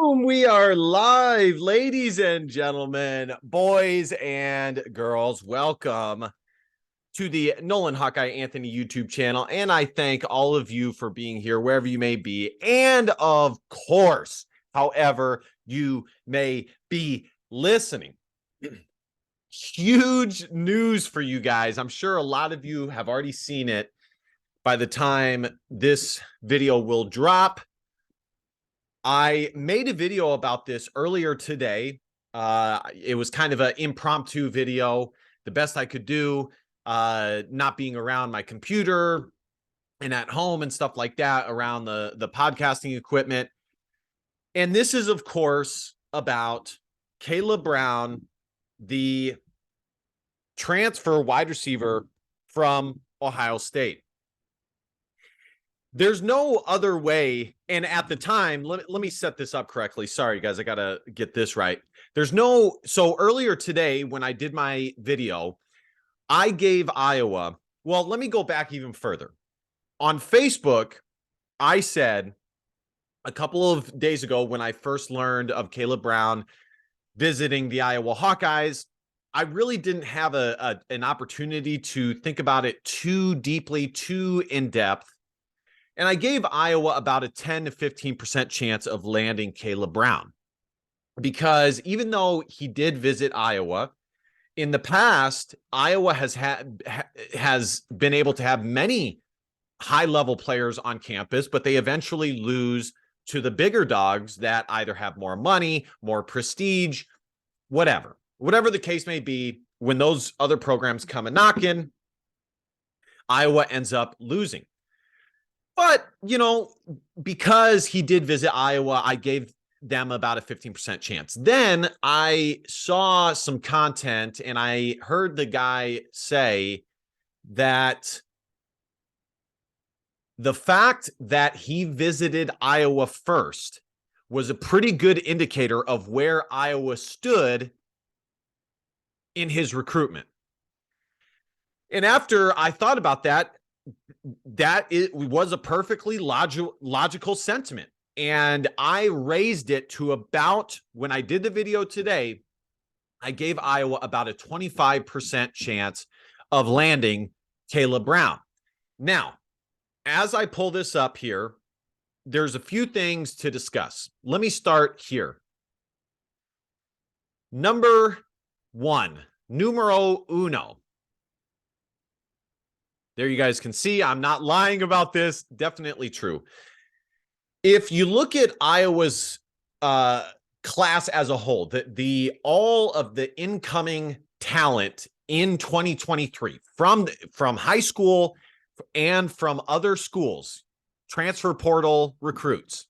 Boom! We are live, ladies and gentlemen, boys and girls. Welcome to the Nolan Hawkeye Anthony YouTube channel. And I thank all of you for being here, wherever you may be. And of course, however you may be listening. Huge news for you guys. I'm sure a lot of you have already seen it by the time this video will drop. I made a video about this earlier today. It was kind of an impromptu video, the best I could do, not being around my computer and at home and stuff like that, around the podcasting equipment. And this is, of course, about Kaleb Brown, the transfer wide receiver from Ohio State. There's no other way. And at the time, let me set this up correctly. Sorry, guys, I got to get this right. So earlier today, when I did my video, I gave Iowa, well, let me go back even further. On Facebook, I said a couple of days ago when I first learned of Kaleb Brown visiting the Iowa Hawkeyes, I really didn't have an opportunity to think about it too deeply, too in depth. And I gave Iowa about a 10 to 15% chance of landing Kaleb Brown, because even though he did visit Iowa in the past, Iowa has been able to have many high-level players on campus, but they eventually lose to the bigger dogs that either have more money, more prestige, whatever the case may be. When those other programs come a knocking, Iowa ends up losing. But, because he did visit Iowa, I gave them about a 15% chance. Then I saw some content and I heard the guy say that the fact that he visited Iowa first was a pretty good indicator of where Iowa stood in his recruitment. And after I thought about that, it was a perfectly logical sentiment. And I raised it to about, when I did the video today, I gave Iowa about a 25% chance of landing Kaleb Brown. Now, as I pull this up here, there's a few things to discuss. Let me start here. Number one, numero uno. There you guys can see, I'm not lying about this. Definitely true. If you look at Iowa's class as a whole, all of the incoming talent in 2023 from high school and from other schools, transfer portal recruits,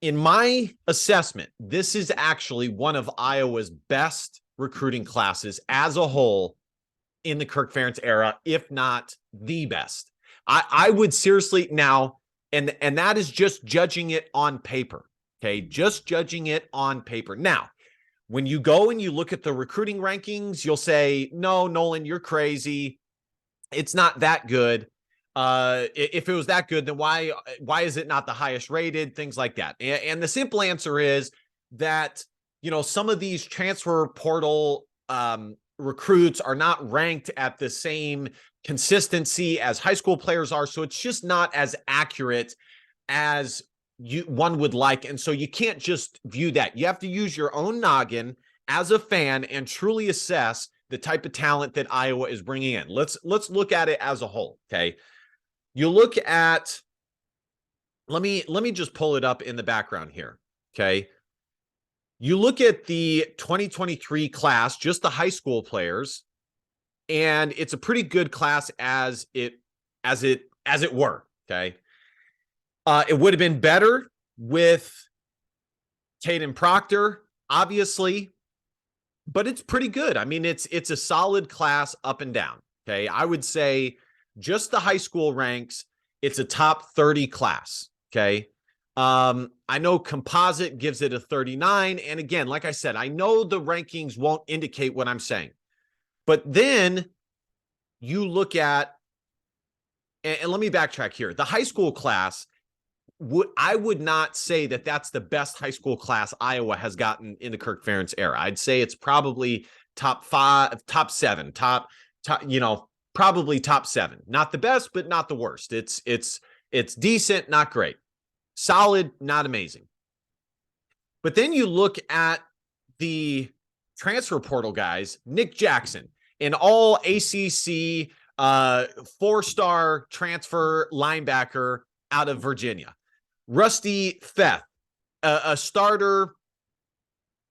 in my assessment, this is actually one of Iowa's best recruiting classes as a whole in the Kirk Ferentz era, if not the best. I would seriously now, and that is just judging it on paper. Okay, just judging it on paper. Now, when you go and you look at the recruiting rankings, you'll say, no, Nolan, you're crazy. It's not that good. If it was that good, then why is it not the highest rated? Things like that. And the simple answer is that, some of these transfer portal recruits are not ranked at the same consistency as high school players are. So it's just not as accurate as one would like. And so you can't just view that. You have to use your own noggin as a fan and truly assess the type of talent that Iowa is bringing in. Let's look at it as a whole. Okay. You look at, let me just pull it up in the background here. Okay. You look at the 2023 class, just the high school players, and it's a pretty good class as it were. Okay. It would have been better with Caden Proctor, obviously, but it's pretty good. I mean, it's a solid class up and down. Okay. I would say just the high school ranks, it's a top 30 class. Okay. I know Composite gives it a 39. And again, like I said, I know the rankings won't indicate what I'm saying, but then you look at, and let me backtrack here. The high school class, I would not say that that's the best high school class Iowa has gotten in the Kirk Ferentz era. I'd say it's probably top 5, top 7, probably top 7. Not the best, but not the worst. It's decent, not great. Solid, not amazing. But then you look at the transfer portal guys, Nick Jackson, an all ACC 4-star transfer linebacker out of Virginia. Rusty Feth, a starter,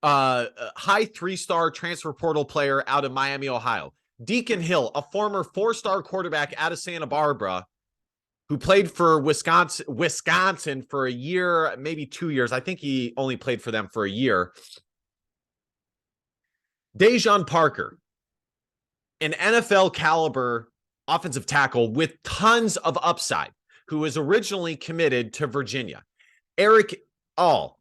high 3-star transfer portal player out of Miami, Ohio. Deacon Hill, a former 4-star quarterback out of Santa Barbara, who played for Wisconsin for a year, maybe 2 years. I think he only played for them for a year. Dejon Parker, an NFL caliber offensive tackle with tons of upside, who was originally committed to Virginia. Eric All,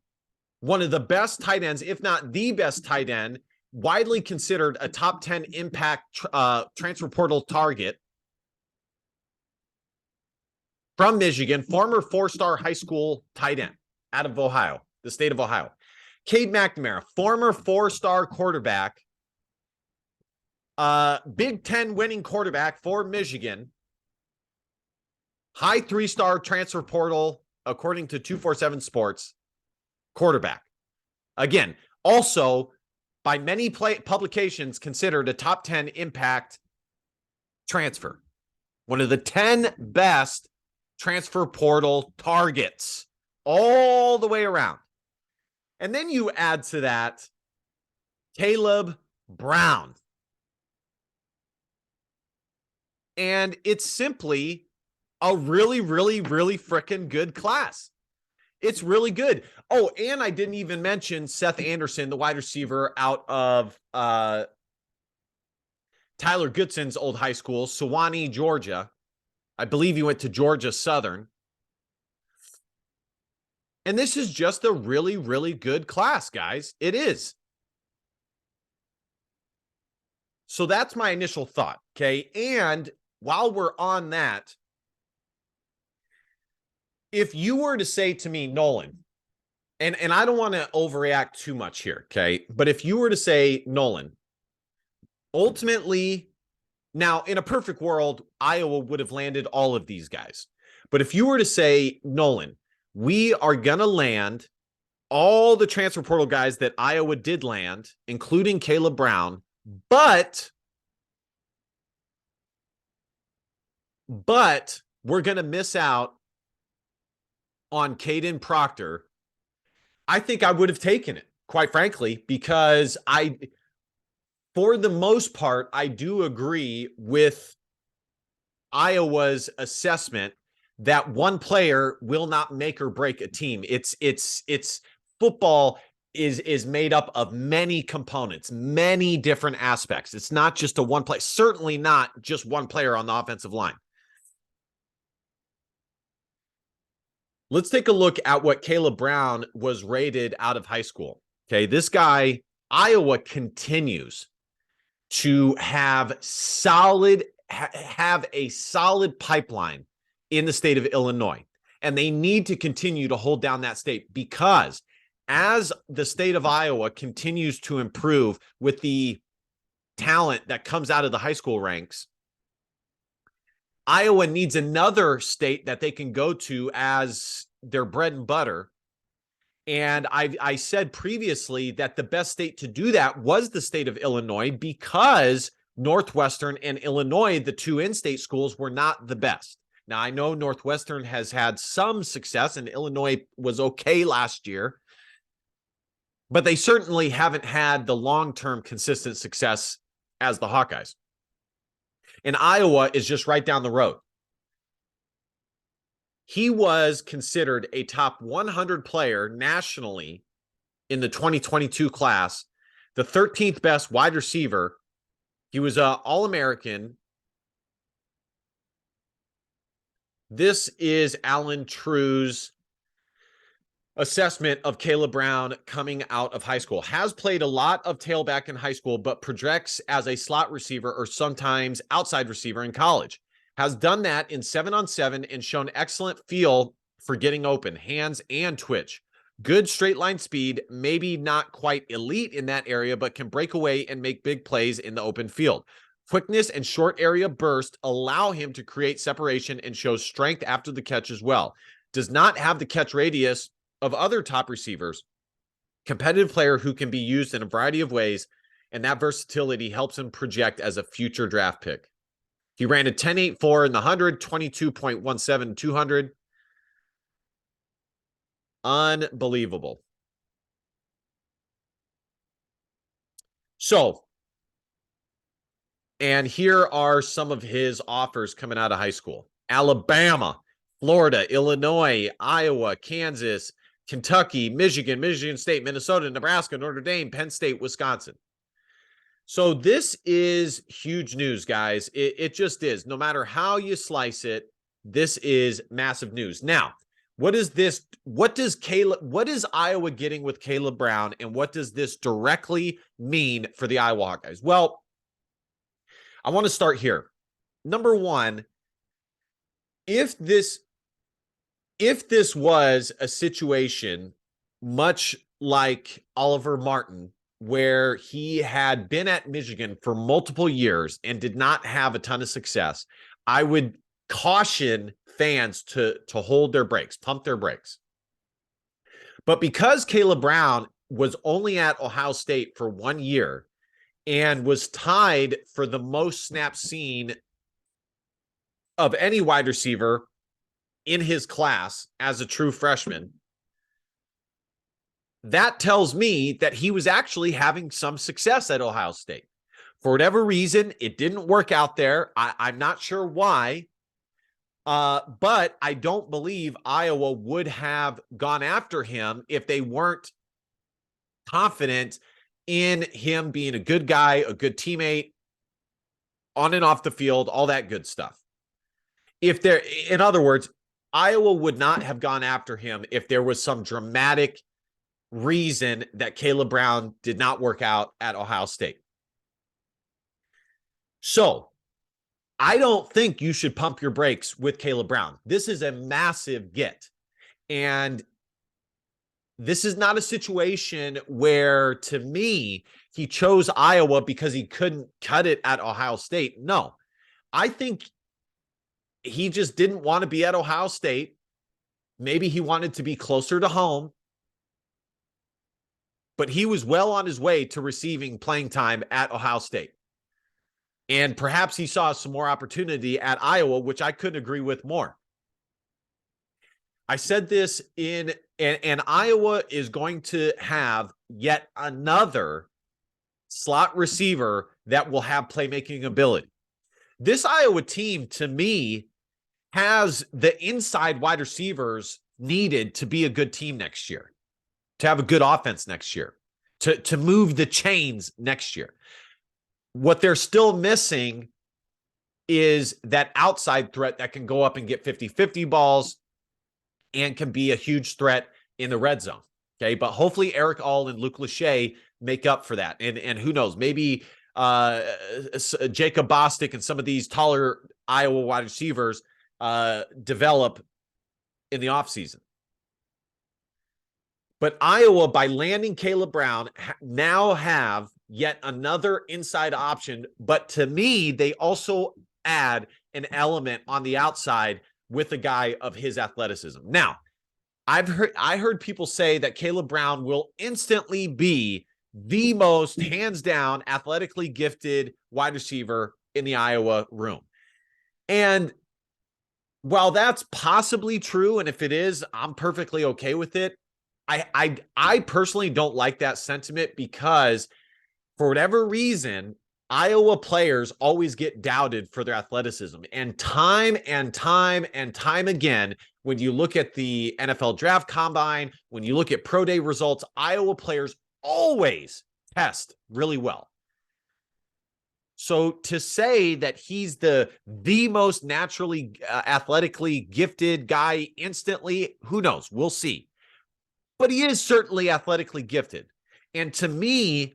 one of the best tight ends, if not the best tight end, widely considered a top 10 impact transfer portal target from Michigan, former 4-star high school tight end out of Ohio, the state of Ohio. Cade McNamara, former 4-star quarterback, Big Ten winning quarterback for Michigan, high 3-star transfer portal, according to 247 Sports, quarterback. Again, also by many publications considered a top 10 impact transfer. One of the 10 best transfer portal targets all the way around. And then you add to that Kaleb Brown. And it's simply a really, really, really freaking good class. It's really good. Oh, and I didn't even mention Seth Anderson, the wide receiver out of Tyler Goodson's old high school, Sewanee, Georgia. I believe he went to Georgia Southern. And this is just a really, really good class, guys. It is. So that's my initial thought, okay? And while we're on that, if you were to say to me, Nolan, and I don't want to overreact too much here, okay? But if you were to say, Nolan, ultimately, now in a perfect world, Iowa would have landed all of these guys. But if you were to say, Nolan, we are going to land all the transfer portal guys that Iowa did land, including Kaleb Brown, but we're going to miss out on Caden Proctor, I think I would have taken it, quite frankly, because for the most part, I do agree with Iowa's assessment that one player will not make or break a team. It's football is made up of many components, many different aspects. It's not just a one play, certainly not just one player on the offensive line. Let's take a look at what Kaleb Brown was rated out of high school. Okay, this guy, Iowa continues to have a solid pipeline in the state of Illinois. And they need to continue to hold down that state, because as the state of Iowa continues to improve with the talent that comes out of the high school ranks, Iowa needs another state that they can go to as their bread and butter. And I said previously that the best state to do that was the state of Illinois, because Northwestern and Illinois, the two in-state schools, were not the best. Now, I know Northwestern has had some success and Illinois was okay last year, but they certainly haven't had the long-term consistent success as the Hawkeyes. And Iowa is just right down the road. He was considered a top 100 player nationally in the 2022 class, the 13th best wide receiver. He was an All-American. This is Alan True's assessment of Kaleb Brown coming out of high school. Has played a lot of tailback in high school, but projects as a slot receiver or sometimes outside receiver in college. Has done that in 7-on-7 and shown excellent feel for getting open, hands and twitch. Good straight line speed, maybe not quite elite in that area, but can break away and make big plays in the open field. Quickness and short area burst allow him to create separation and shows strength after the catch as well. Does not have the catch radius of other top receivers. Competitive player who can be used in a variety of ways, and that versatility helps him project as a future draft pick. He ran a 10.84 in the 100, 22.17 in 200. Unbelievable. So, and here are some of his offers coming out of high school. Alabama, Florida, Illinois, Iowa, Kansas, Kentucky, Michigan State, Minnesota, Nebraska, Notre Dame, Penn State, Wisconsin. So this is huge news, guys. It just is. No matter how you slice it, this is massive news. Now, what is this? What is Iowa getting with Kaleb Brown, and what does this directly mean for the Iowa Hawkeyes? Well, I want to start here. Number one, if this was a situation much like Oliver Martin, where he had been at Michigan for multiple years and did not have a ton of success, I would caution fans to hold their brakes, pump their brakes. But because Kaleb Brown was only at Ohio State for 1 year and was tied for the most snaps seen of any wide receiver in his class as a true freshman, that tells me that he was actually having some success at Ohio State. For whatever reason, it didn't work out there. I'm not sure why, but I don't believe Iowa would have gone after him if they weren't confident in him being a good guy, a good teammate, on and off the field, all that good stuff. In other words, Iowa would not have gone after him if there was some dramatic reason that Kaleb Brown did not work out at Ohio State. So I don't think you should pump your brakes with Kaleb Brown. This is a massive get. And this is not a situation where, to me, he chose Iowa because he couldn't cut it at Ohio State. No, I think he just didn't want to be at Ohio State. Maybe he wanted to be closer to home. But he was well on his way to receiving playing time at Ohio State. And perhaps he saw some more opportunity at Iowa, which I couldn't agree with more. I said this and Iowa is going to have yet another slot receiver that will have playmaking ability. This Iowa team, to me, has the inside wide receivers needed to be a good team next year, to have a good offense next year, to move the chains next year. What they're still missing is that outside threat that can go up and get 50-50 balls and can be a huge threat in the red zone. Okay, but hopefully Eric All and Luke Lachey make up for that. And who knows, maybe Jacob Bostic and some of these taller Iowa wide receivers develop in the offseason. But Iowa, by landing Kaleb Brown, now have yet another inside option. But to me, they also add an element on the outside with a guy of his athleticism. Now, I heard people say that Kaleb Brown will instantly be the most hands down athletically gifted wide receiver in the Iowa room. And while that's possibly true, and if it is, I'm perfectly okay with it, I personally don't like that sentiment because for whatever reason, Iowa players always get doubted for their athleticism. And time again, when you look at the NFL draft combine, when you look at pro day results, Iowa players always test really well. So to say that he's the most naturally athletically gifted guy instantly, who knows? We'll see. But he is certainly athletically gifted. And to me,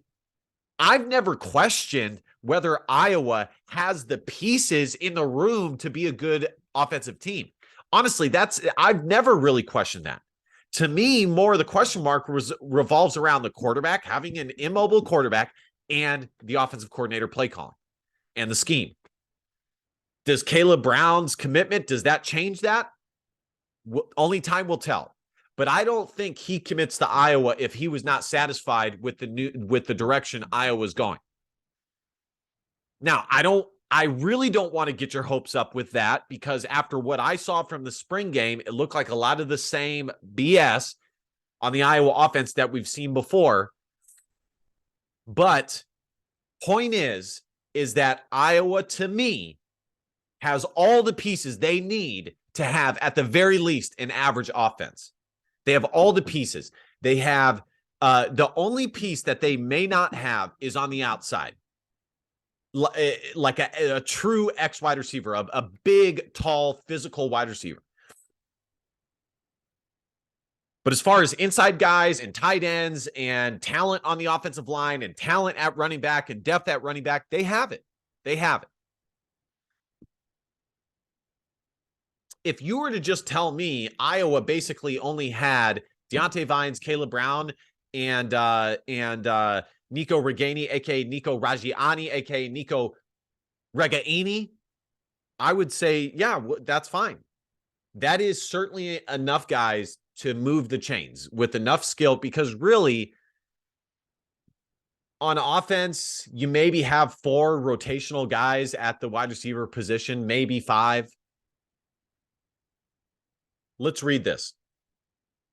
I've never questioned whether Iowa has the pieces in the room to be a good offensive team. Honestly, I've never really questioned that. To me, more of the question mark revolves around the quarterback, having an immobile quarterback, and the offensive coordinator play calling and the scheme. Does Kaleb Brown's commitment, does that change that? Only time will tell. But I don't think he commits to Iowa if he was not satisfied with the direction Iowa's going. Now, I really don't want to get your hopes up with that, because after what I saw from the spring game, it looked like a lot of the same BS on the Iowa offense that we've seen before. But point is that Iowa, to me, has all the pieces they need to have, at the very least, an average offense. They have all the pieces. They have the only piece that they may not have is on the outside. Like a true X wide receiver, a big, tall, physical wide receiver. But as far as inside guys and tight ends and talent on the offensive line and talent at running back and depth at running back, they have it. They have it. If you were to just tell me Iowa basically only had Deontay Vines, Kaleb Brown, and Nico Reganey, aka Nico Ragiani, aka Nico Regaini, I would say, yeah, that's fine. That is certainly enough guys to move the chains with enough skill, because really, on offense, you maybe have 4 rotational guys at the wide receiver position, maybe 5. Let's read this.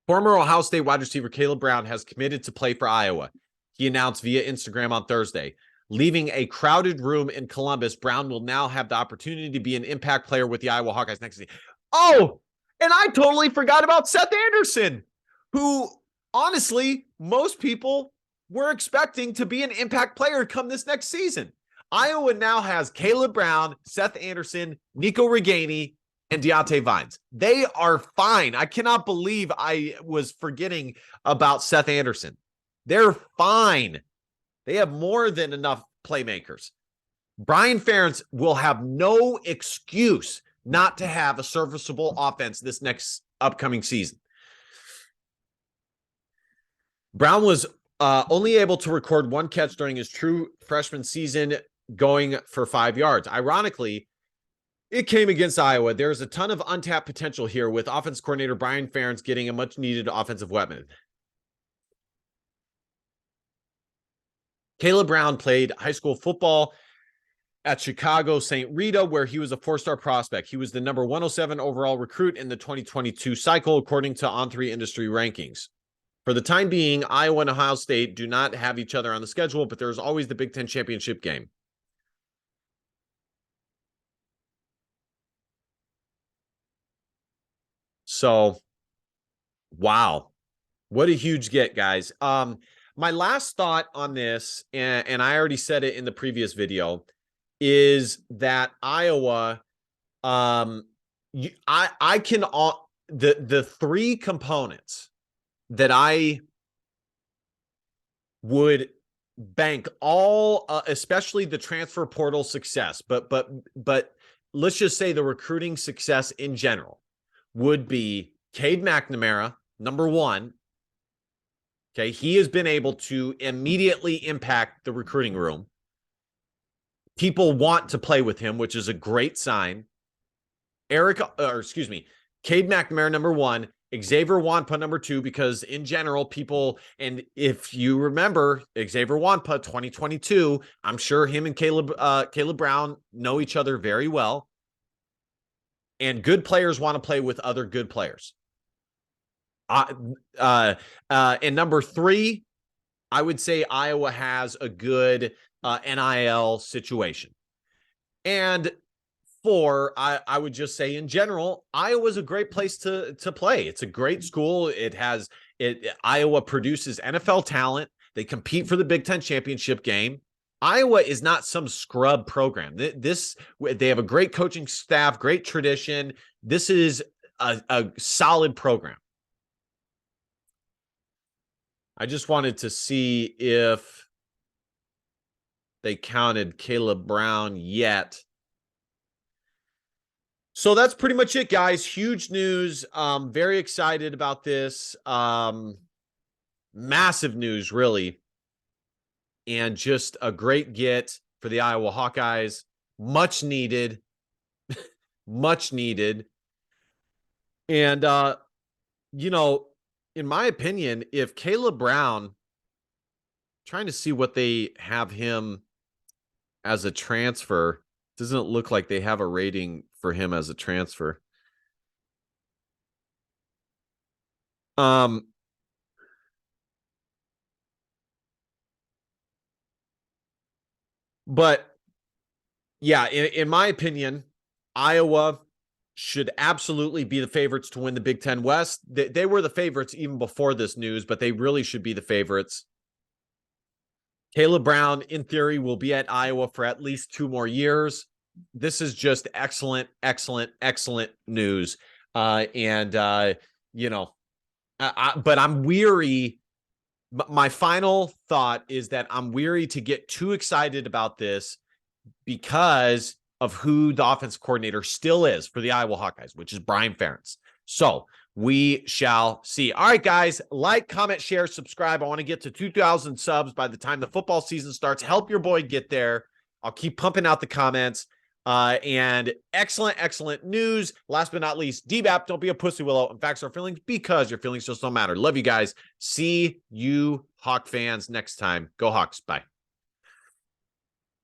Former Ohio State wide receiver Kaleb Brown has committed to play for Iowa. He announced via Instagram on Thursday. Leaving a crowded room in Columbus, Brown will now have the opportunity to be an impact player with the Iowa Hawkeyes next season. Oh, and I totally forgot about Seth Anderson, who, honestly, most people were expecting to be an impact player come this next season. Iowa now has Kaleb Brown, Seth Anderson, Nico Reganey, and Deontay Vines. They are fine. I cannot believe I was forgetting about Seth Anderson. They're fine. They have more than enough playmakers. Brian Ferentz will have no excuse not to have a serviceable offense this next upcoming season. Brown was only able to record 1 catch during his true freshman season, going for 5 yards. Ironically, it came against Iowa. There's a ton of untapped potential here, with offense coordinator Brian Ferentz getting a much-needed offensive weapon. Kaleb Brown played high school football at Chicago St. Rita, where he was a 4-star prospect. He was the number 107 overall recruit in the 2022 cycle, according to On3 industry rankings. For the time being, Iowa and Ohio State do not have each other on the schedule, but there's always the Big Ten championship game. So, wow. What a huge get, guys. My last thought on this, and I already said it in the previous video, is that Iowa, I can the 3 components that I would bank all, especially the transfer portal success, but let's just say the recruiting success in general, would be Cade McNamara, number 1. Okay, he has been able to immediately impact the recruiting room. People want to play with him, which is a great sign. Cade McNamara, number 1. Xavier Wampa, number 2, because in general, people, and if you remember Xavier Wampa 2022, I'm sure him and Kaleb Brown know each other very well. And good players want to play with other good players. And number 3, I would say Iowa has a good NIL situation. And 4, I would just say in general, Iowa's a great place to play. It's a great school. Iowa produces NFL talent. They compete for the Big Ten championship game. Iowa is not some scrub program. They have a great coaching staff, great tradition. This is a solid program. I just wanted to see if they counted Kaleb Brown yet. So that's pretty much it, guys. Huge news. Very excited about this. Massive news, really. And just a great get for the Iowa Hawkeyes. Much needed. Much needed. And you know, in my opinion, if Kaleb Brown, trying to see what they have him as a transfer, doesn't look like they have a rating for him as a transfer. But yeah, in my opinion, Iowa should absolutely be the favorites to win the Big Ten West. They were the favorites even before this news, but they really should be the favorites. Kaleb Brown, in theory, will be at Iowa for at least 2 more years. This is just excellent, excellent, excellent news. You know, but I'm weary. My final thought is that I'm weary to get too excited about this because of who the offensive coordinator still is for the Iowa Hawkeyes, which is Brian Ferentz. So we shall see. All right, guys, like, comment, share, subscribe. I want to get to 2,000 subs by the time the football season starts. Help your boy get there. I'll keep pumping out the comments. And excellent, excellent news. Last but not least, DBAP, don't be a pussy willow. And facts are feelings because your feelings just don't matter. Love you guys. See you Hawk fans next time. Go Hawks. Bye.